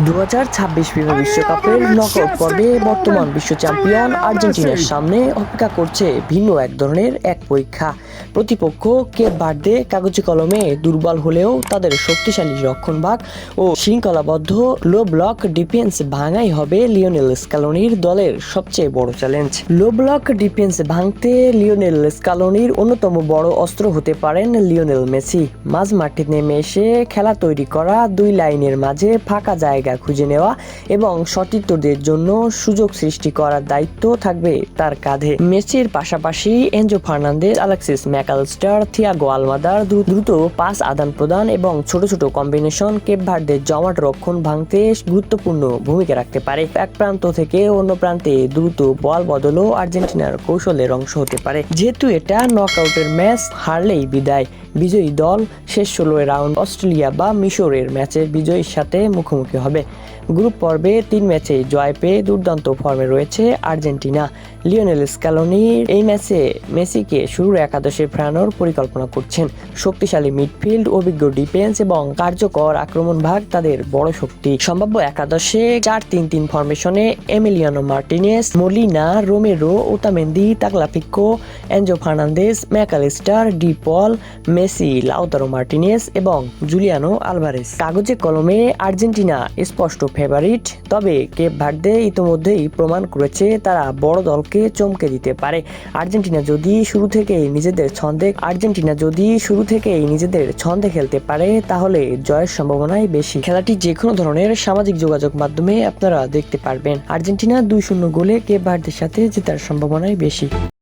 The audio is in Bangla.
2026 ফিফা বিশ্বকাপের নকআউট পর্বে বর্তমান বিশ্ব চ্যাম্পিয়ন আর্জেন্টিনার সামনে অপেক্ষা করছে ভিন্ন এক ধরনের এক পরীক্ষা। প্রতিপক্ষ কেপ ভার্দে কাগজে কলমে দুর্বল হলেও তাদের শক্তিশালী রক্ষণভাগ ও শৃঙ্খলাবদ্ধ লো ব্লক ডিফেন্স ভাঙাই হবে লিওনেল স্ক্যালোনির দলের সবচেয়ে বড় চ্যালেঞ্জ। লো ব্লক ডিফেন্স ভাঙতে লিওনেল স্ক্যালোনির অন্যতম বড় অস্ত্র হতে পারেন লিওনেল মেসি। মাঝ মাঠে নেমে এসে খেলা তৈরি করা, দুই লাইনের মাঝে ফাঁকা জায়গা খুঁজে নেওয়া এবং সতীর্থদের জন্য সুযোগ সৃষ্টি করার দায়িত্ব থাকবে তার কাঁধে। মেসির পাশাপাশি Enzo Fernandez, Alexis MacAllister, Thiago আলমাদার দ্রুত পাস আদান প্রদান এবং ছোট ছোট কম্বিনেশন কেপ ভার্দের জমাট রক্ষণ ভাঙতে গুরুত্বপূর্ণ ভূমিকা রাখতে পারে। এক প্রান্ত থেকে অন্য প্রান্তে দ্রুত বল বদলও আর্জেন্টিনার কৌশলের অংশ হতে পারে। যেহেতু এটা নকআউটের ম্যাচ, হারলেই বিদায়। বিজয়ী দল শেষ 16 রাউন্ড অস্ট্রেলিয়া বা মিশরের ম্যাচের বিজয়ীর সাথে মুখোমুখি হবে। গ্রুপ পর্বে 3 ম্যাচে জয় পেয়ে দুর্দান্ত ফর্মে রয়েছে আর্জেন্টিনা। লিওনেল স্ক্যালোনি এই ম্যাচে মেসিকে শুরুর একাদশে ফেরানোর পরিকল্পনা করছেন। শক্তিশালী মিডফিল্ড, অভিজ্ঞ ডিফেন্স এবং কার্যকর আক্রমণ ভাগ তাদের বড় শক্তি। সম্ভাব্য একাদশে 4-3-3 ফরমেশনে Emiliano Martinez, Molina, Romero, Otamendi, Tagliafico, Enzo Fernandez, MacAllister, De Paul, Messi, Lautaro Martinez এবং জুলিয়ানো আলভারেজ। কাগজে কলমে আর্জেন্টিনা স্পষ্ট ফেভারিট, তবে কেপ ভার্দে ইতোমধ্যেই প্রমাণ করেছে তারা বড় দলকে চমকে দিতে পারে। আর্জেন্টিনা যদি শুরু থেকেই নিজেদের ছন্দে খেলতে পারে তাহলে জয়ের সম্ভাবনাই বেশি। খেলাটি যে কোনো ধরনের সামাজিক যোগাযোগ মাধ্যমে আপনারা দেখতে পারবেন। আর্জেন্টিনা 2-0 গোলে কেপ ভার্দের সাথে জেতার সম্ভাবনাই বেশি।